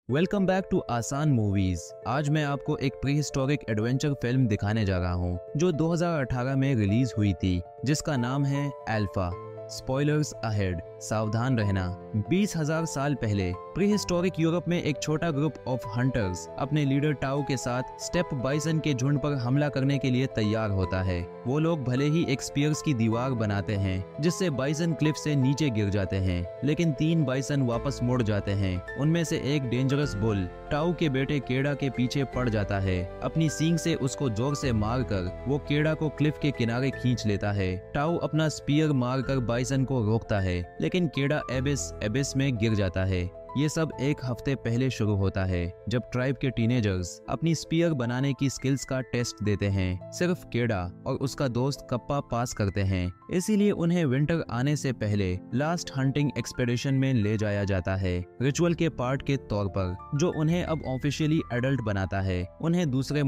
Welcome back to आसान movies. आज मैं आपको एक प्री हिस्टोरिक एडवेंचर फिल्म दिखाने जा रहा हूँ जो 2018 में रिलीज हुई थी, जिसका नाम है अल्फा। स्पॉयलर्स अहेड, सावधान रहना। 20,000 साल पहले प्री हिस्टोरिक यूरोप में एक छोटा ग्रुप ऑफ हंटर्स अपने लीडर टाओ के साथ स्टेप बाइसन के झुंड पर हमला करने के लिए तैयार होता है। वो लोग भले ही एक स्पीयर्स की दीवार बनाते हैं जिससे बाइसन क्लिफ से नीचे गिर जाते हैं, लेकिन 3 बाइसन वापस मुड़ जाते हैं। उनमें से एक डेंजरस बुल टाओ के बेटे केड़ा के पीछे पड़ जाता है। अपनी सींग से उसको जोर से मारकर वो केड़ा को क्लिफ के किनारे खींच लेता है। टाओ अपना स्पीयर मारकर बाइसन को रोकता है, लेकिन केड़ा एबिस में गिर जाता है। ये सब एक हफ्ते पहले शुरू होता है जब ट्राइब के टीनेजर्स अपनी स्पीयर बनाने की स्किल्स का टेस्ट देते हैं। सिर्फ केड़ा और उसका दोस्त कप्पा पास करते हैं, इसीलिए उन्हें विंटर आने से पहले लास्ट हंटिंग एक्सपेडिशन में ले जाया जाता है, रिचुअल के पार्ट के तौर पर, जो उन्हें अब ऑफिशियली एडल्ट बनाता है। उन्हें दूसरे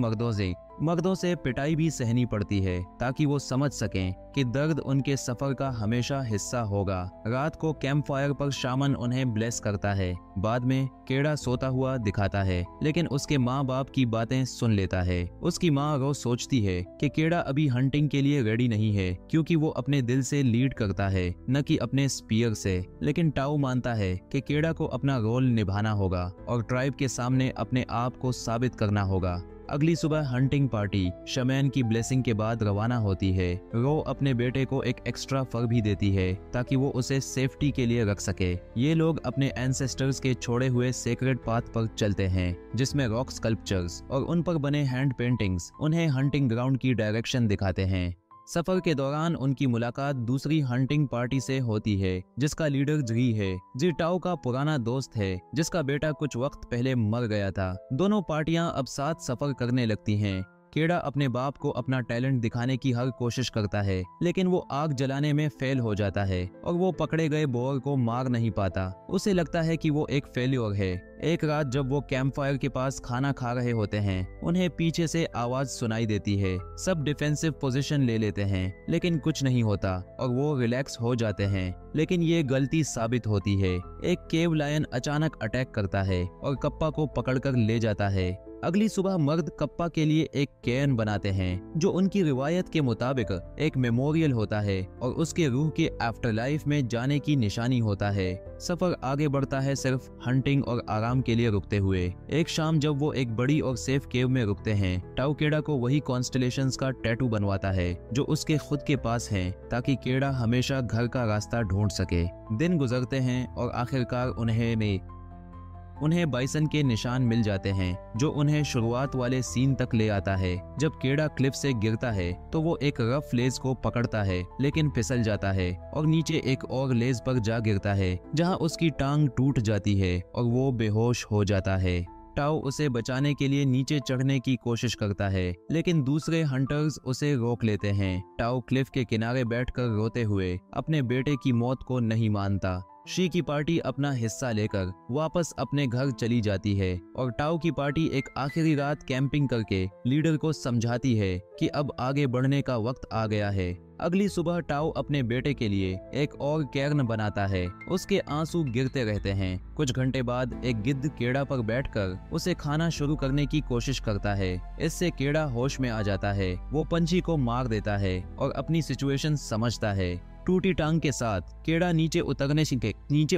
मर्दों से पिटाई भी सहनी पड़ती है ताकि वो समझ सकें कि दर्द उनके सफर का हमेशा हिस्सा होगा। रात को कैंप फायर पर शामन उन्हें ब्लेस करता है। बाद में केड़ा सोता हुआ दिखाता है, लेकिन उसके माँ बाप की बातें सुन लेता है। उसकी माँ रोज सोचती है कि केड़ा अभी हंटिंग के लिए रेडी नहीं है, क्योंकि वो अपने दिल से लीड करता है, न कि अपने स्पीयर से। लेकिन टाओ मानता है कि केड़ा को अपना रोल निभाना होगा और ट्राइब के सामने अपने आप को साबित करना होगा। अगली सुबह हंटिंग पार्टी शमैन की ब्लेसिंग के बाद रवाना होती है। रो अपने बेटे को एक एक्स्ट्रा फर भी देती है ताकि वो उसे सेफ्टी के लिए रख सके। ये लोग अपने एंसेस्टर्स के छोड़े हुए सेक्रेड पाथ पर चलते हैं, जिसमें रॉक स्कल्पचर्स और उन पर बने हैंड पेंटिंग्स उन्हें हंटिंग ग्राउंड की डायरेक्शन दिखाते हैं। सफर के दौरान उनकी मुलाकात दूसरी हंटिंग पार्टी से होती है, जिसका लीडर जी है। जी टाओ का पुराना दोस्त है, जिसका बेटा कुछ वक्त पहले मर गया था। दोनों पार्टियां अब साथ सफर करने लगती हैं। केड़ा अपने बाप को अपना टैलेंट दिखाने की हर कोशिश करता है, लेकिन वो आग जलाने में फेल हो जाता है और वो पकड़े गए बोअर को मार नहीं पाता। उसे लगता है कि वो एक फेल्योर है। एक रात जब वो कैंप फायर के पास खाना खा रहे होते हैं, उन्हें पीछे से आवाज सुनाई देती है। सब डिफेंसिव पोजीशन ले लेते हैं, लेकिन कुछ नहीं होता और वो रिलैक्स हो जाते हैं। लेकिन ये गलती साबित होती है। एक केव लायन अचानक अटैक करता है और कप्पा को पकड़कर ले जाता है। अगली सुबह मर्द कप्पा के लिए एक कैन बनाते हैं, जो उनकी रिवायत के मुताबिक एक मेमोरियल होता है और उसके रूह के आफ्टर लाइफ में जाने की निशानी होता है। सफर आगे बढ़ता है सिर्फ हंटिंग और आराम के लिए रुकते हुए। एक शाम जब वो एक बड़ी और सेफ केव में रुकते हैं, टाओ केड़ा को वही कॉन्स्टलेशंस का टैटू बनवाता है जो उसके खुद के पास है, ताकि केड़ा हमेशा घर का रास्ता ढूंढ सके। दिन गुजरते हैं और आखिरकार उन्हें बाइसन के निशान मिल जाते हैं, जो उन्हें शुरुआत वाले सीन तक ले आता है। जब केड़ा क्लिफ से गिरता है तो वो एक रफ लेज को पकड़ता है, लेकिन फिसल जाता है और नीचे एक और लेज पर जा गिरता है, जहां उसकी टांग टूट जाती है और वो बेहोश हो जाता है। टाओ उसे बचाने के लिए नीचे चढ़ने की कोशिश करता है, लेकिन दूसरे हंटर्स उसे रोक लेते हैं। टाओ क्लिफ के किनारे बैठकर रोते हुए अपने बेटे की मौत को नहीं मानता। शी की पार्टी अपना हिस्सा लेकर वापस अपने घर चली जाती है और टाओ की पार्टी एक आखिरी रात कैंपिंग करके लीडर को समझाती है कि अब आगे बढ़ने का वक्त आ गया है। अगली सुबह टाओ अपने बेटे के लिए एक और कैर्न बनाता है। उसके आंसू गिरते रहते हैं। कुछ घंटे बाद एक गिद्ध केड़ा पर बैठकर उसे खाना शुरू करने की कोशिश करता है। इससे केड़ा होश में आ जाता है। वो पंछी को मार देता है और अपनी सिचुएशन समझता है। टूटी टांग के साथ केड़ा नीचे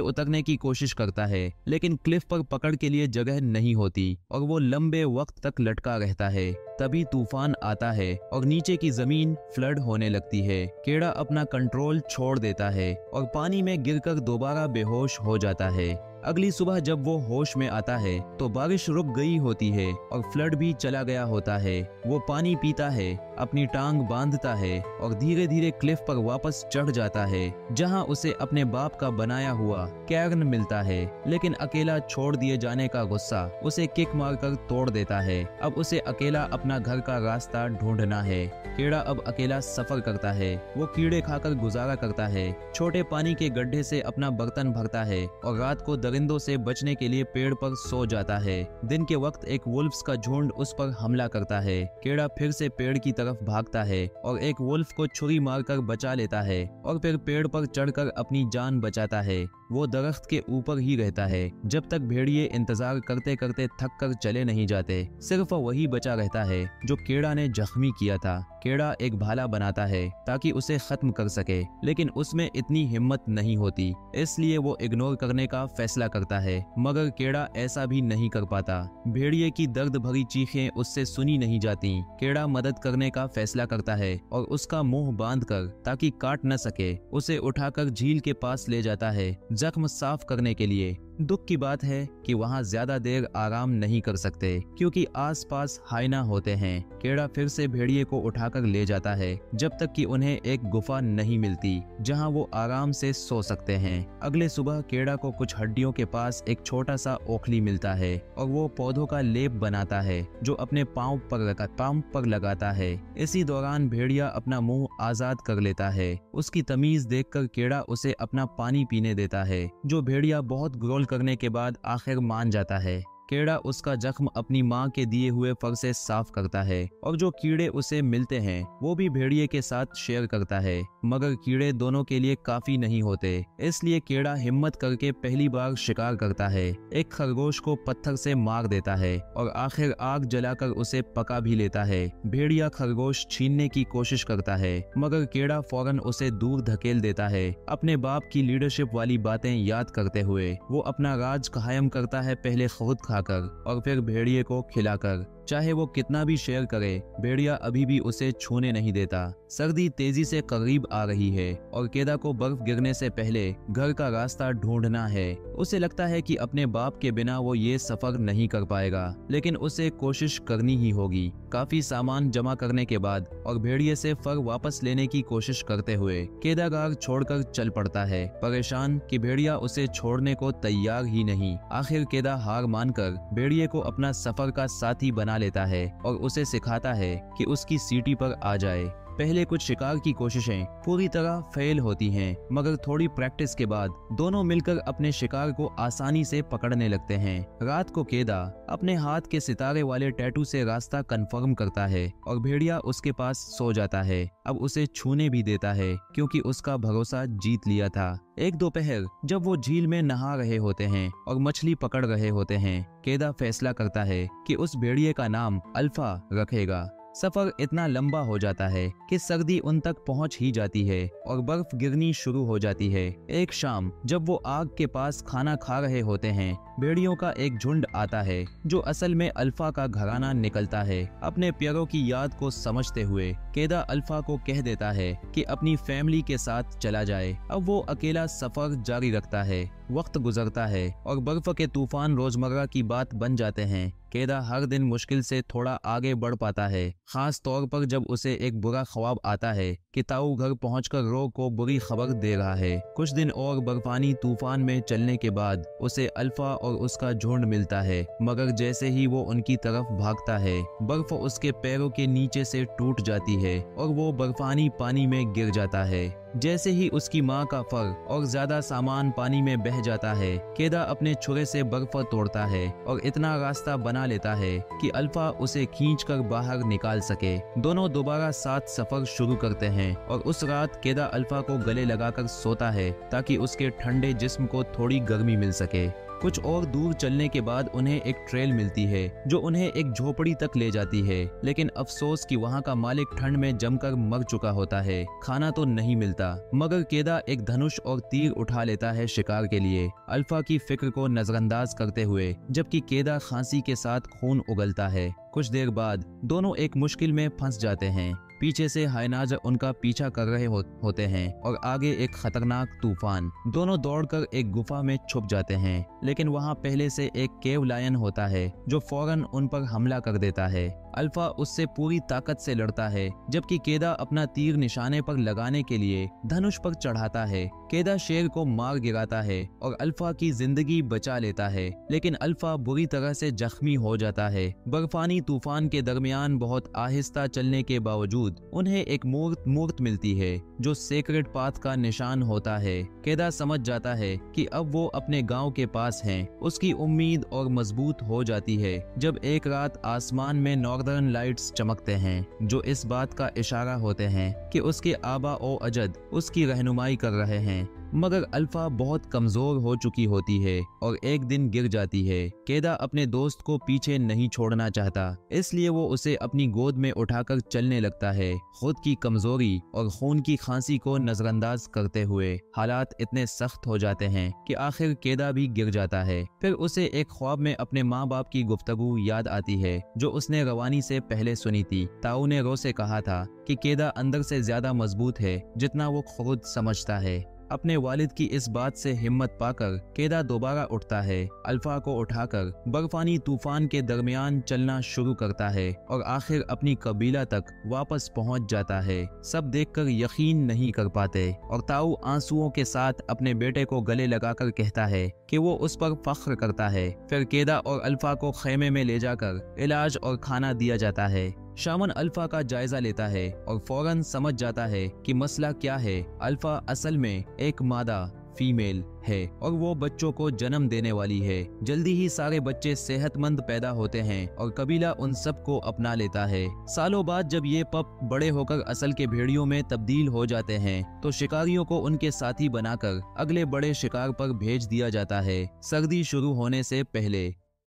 उतरने की कोशिश करता है, लेकिन क्लिफ पर पकड़ के लिए जगह नहीं होती और वो लंबे वक्त तक लटका रहता है। तभी तूफान आता है और नीचे की जमीन फ्लड होने लगती है। केड़ा अपना कंट्रोल छोड़ देता है और पानी में गिरकर दोबारा बेहोश हो जाता है। अगली सुबह जब वो होश में आता है तो बारिश रुक गई होती है और फ्लड भी चला गया होता है। वो पानी पीता है, अपनी टांग बांधता है और धीरे धीरे क्लिफ पर वापस चढ़ जाता है, जहां उसे अपने बाप का बनाया हुआ कैर्न मिलता है। लेकिन अकेला छोड़ दिए जाने का गुस्सा उसे किक मारकर तोड़ देता है। अब उसे अकेला अपना घर का रास्ता ढूंढना है। केड़ा अब अकेला सफर करता है। वो कीड़े खाकर गुजारा करता है, छोटे पानी के गड्ढे से अपना बर्तन भरता है और रात को दरिंदों से बचने के लिए पेड़ पर सो जाता है। दिन के वक्त एक वुल्फ्स का झुंड उस पर हमला करता है। केड़ा फिर से पेड़ की तरफ भागता है और एक वुल्फ को छुरी मारकर बचा लेता है और फिर पेड़ पर चढ़कर अपनी जान बचाता है। वो दरख्त के ऊपर ही रहता है जब तक भेड़िए इंतजार करते करते थक कर चले नहीं जाते। सिर्फ वही बचा रहता है जो केड़ा ने जख्मी किया था। केड़ा एक भाला बनाता है ताकि उसे खत्म कर सके, लेकिन उसमें इतनी हिम्मत नहीं होती, इसलिए वो इग्नोर करने का फैसला करता है। मगर केड़ा ऐसा भी नहीं कर पाता। भेड़िए की दर्द भरी चीखें उससे सुनी नहीं जाती। केड़ा मदद करने का फैसला करता है और उसका मुंह बांधकर, ताकि काट न सके, उसे उठाकर झील के पास ले जाता है जख्म साफ करने के लिए। दुख की बात है कि वहाँ ज्यादा देर आराम नहीं कर सकते क्योंकि आसपास हाइना होते हैं। केड़ा फिर से भेड़िए को उठाकर ले जाता है जब तक कि उन्हें एक गुफा नहीं मिलती जहाँ वो आराम से सो सकते हैं। अगले सुबह केड़ा को कुछ हड्डियों के पास एक छोटा सा ओखली मिलता है और वो पौधों का लेप बनाता है जो अपने पाँव पर लगाता है। इसी दौरान भेड़िया अपना मुंह आजाद कर लेता है। उसकी तमीज देखकर केड़ा उसे अपना पानी पीने देता है, जो भेड़िया बहुत ग्रोल करने के बाद आखिर मान जाता है। केड़ा उसका जख्म अपनी माँ के दिए हुए फर से साफ करता है और जो कीड़े उसे मिलते हैं वो भी भेड़िए के साथ शेयर करता है। मगर कीड़े दोनों के लिए काफी नहीं होते, इसलिए केड़ा हिम्मत करके पहली बार शिकार करता है। एक खरगोश को पत्थर से मार देता है और आखिर आग जलाकर उसे पका भी लेता है। भेड़िया खरगोश छीनने की कोशिश करता है मगर केड़ा फौरन उसे दूर धकेल देता है। अपने बाप की लीडरशिप वाली बातें याद करते हुए वो अपना राज कायम करता है, पहले खुद और फिर भेड़िए को खिलाकर। चाहे वो कितना भी शेयर करे, भेड़िया अभी भी उसे छूने नहीं देता। सर्दी तेजी से करीब आ रही है और केदा को बर्फ गिरने से पहले घर का रास्ता ढूंढना है। उसे लगता है कि अपने बाप के बिना वो ये सफर नहीं कर पाएगा, लेकिन उसे कोशिश करनी ही होगी। काफी सामान जमा करने के बाद और भेड़िए से फर वापस लेने की कोशिश करते हुए केदा गार छोड़कर चल पड़ता है, परेशान कि भेड़िया उसे छोड़ने को तैयार ही नहीं। आखिर केदा हार मानकर भेड़िए को अपना सफर का साथी बना लेता है और उसे सिखाता है कि उसकी सीटी पर आ जाए। पहले कुछ शिकार की कोशिशें पूरी तरह फेल होती हैं, मगर थोड़ी प्रैक्टिस के बाद दोनों मिलकर अपने शिकार को आसानी से पकड़ने लगते हैं। रात को केदा अपने हाथ के सितारे वाले टैटू से रास्ता कंफर्म करता है और भेड़िया उसके पास सो जाता है। अब उसे छूने भी देता है क्योंकि उसका भरोसा जीत लिया था। एक दोपहर जब वो झील में नहा रहे होते हैं और मछली पकड़ रहे होते हैं, केदा फैसला करता है कि उस भेड़िए का नाम अल्फा रखेगा। सफर इतना लंबा हो जाता है कि सर्दी उन तक पहुंच ही जाती है और बर्फ गिरनी शुरू हो जाती है। एक शाम जब वो आग के पास खाना खा रहे होते हैं, भेड़ियों का एक झुंड आता है जो असल में अल्फा का घराना निकलता है। अपने प्यारों की याद को समझते हुए केदा अल्फा को कह देता है कि अपनी फैमिली के साथ चला जाए। अब वो अकेला सफर जारी रखता है। वक्त गुजरता है और बर्फ के तूफान रोजमर्रा की बात बन जाते हैं। केदा हर दिन मुश्किल से थोड़ा आगे बढ़ पाता है, खास तौर पर जब उसे एक बुरा ख्वाब आता है कि ताऊ घर पहुंचकर रो को बुरी खबर दे रहा है। कुछ दिन और बर्फानी तूफान में चलने के बाद उसे अल्फा और उसका झुंड मिलता है, मगर जैसे ही वो उनकी तरफ भागता है, बर्फ उसके पैरों के नीचे से टूट जाती है और वो बर्फानी पानी में गिर जाता है। जैसे ही उसकी माँ का फर और ज्यादा सामान पानी में बह जाता है, केदा अपने छुरे से बर्फ तोड़ता है और इतना रास्ता बना लेता है कि अल्फा उसे खींचकर बाहर निकाल सके। दोनों दोबारा साथ सफर शुरू करते हैं और उस रात केदा अल्फा को गले लगाकर सोता है ताकि उसके ठंडे जिस्म को थोड़ी गर्मी मिल सके। कुछ और दूर चलने के बाद उन्हें एक ट्रेल मिलती है जो उन्हें एक झोपड़ी तक ले जाती है, लेकिन अफसोस कि वहाँ का मालिक ठंड में जमकर मर चुका होता है। खाना तो नहीं मिलता, मगर केदा एक धनुष और तीर उठा लेता है शिकार के लिए, अल्फा की फिक्र को नजरअंदाज करते हुए, जबकि केदा खांसी के साथ खून उगलता है। कुछ देर बाद दोनों एक मुश्किल में फंस जाते हैं। पीछे से हाइनाज उनका पीछा कर रहे होते हैं और आगे एक खतरनाक तूफान। दोनों दौड़कर एक गुफा में छुप जाते हैं, लेकिन वहां पहले से एक केव लायन होता है जो फौरन उन पर हमला कर देता है। अल्फा उससे पूरी ताकत से लड़ता है, जबकि केदा अपना तीर निशाने पर लगाने के लिए धनुष पर चढ़ाता है। केदा शेर को मार गिराता है और अल्फा की जिंदगी बचा लेता है, लेकिन अल्फा बुरी तरह से जख्मी हो जाता है। बर्फानी तूफान के दरमियान बहुत आहिस्ता चलने के बावजूद उन्हें एक मूर्त मिलती है जो सेक्रेड पाथ का निशान होता है। केदा समझ जाता है कि अब वो अपने गांव के पास हैं। उसकी उम्मीद और मजबूत हो जाती है जब एक रात आसमान में नॉर्दर्न लाइट्स चमकते हैं, जो इस बात का इशारा होते हैं कि उसके आबा ओ अजद उसकी रहनुमाई कर रहे हैं। मगर अल्फा बहुत कमजोर हो चुकी होती है और एक दिन गिर जाती है। केदा अपने दोस्त को पीछे नहीं छोड़ना चाहता, इसलिए वो उसे अपनी गोद में उठाकर चलने लगता है, खुद की कमजोरी और खून की खांसी को नजरअंदाज करते हुए। हालात इतने सख्त हो जाते हैं कि आखिर केदा भी गिर जाता है। फिर उसे एक ख्वाब में अपने माँ बाप की गुफ्तगू याद आती है जो उसने रवानी से पहले सुनी थी। ताऊ ने रो से कहा था कि केदा अंदर से ज्यादा मजबूत है जितना वो खुद समझता है। अपने वालिद की इस बात से हिम्मत पाकर केदा दोबारा उठता है, अल्फा को उठाकर बर्फानी तूफान के दरमियान चलना शुरू करता है और आखिर अपनी कबीला तक वापस पहुंच जाता है। सब देखकर यकीन नहीं कर पाते और ताऊ आंसुओं के साथ अपने बेटे को गले लगाकर कहता है कि वो उस पर फख्र करता है। फिर केदा और अल्फा को खेमे में ले जाकर इलाज और खाना दिया जाता है। शामन अल्फा का जायजा लेता है और फौरन समझ जाता है कि मसला क्या है। अल्फा असल में एक मादा फीमेल है और वो बच्चों को जन्म देने वाली है। जल्दी ही सारे बच्चे सेहतमंद पैदा होते हैं और कबीला उन सब को अपना लेता है। सालों बाद जब ये पप बड़े होकर असल के भेड़ियों में तब्दील हो जाते हैं तो शिकारियों को उनके साथी बनाकर अगले बड़े शिकार पर भेज दिया जाता है। सर्दी शुरू होने से पहले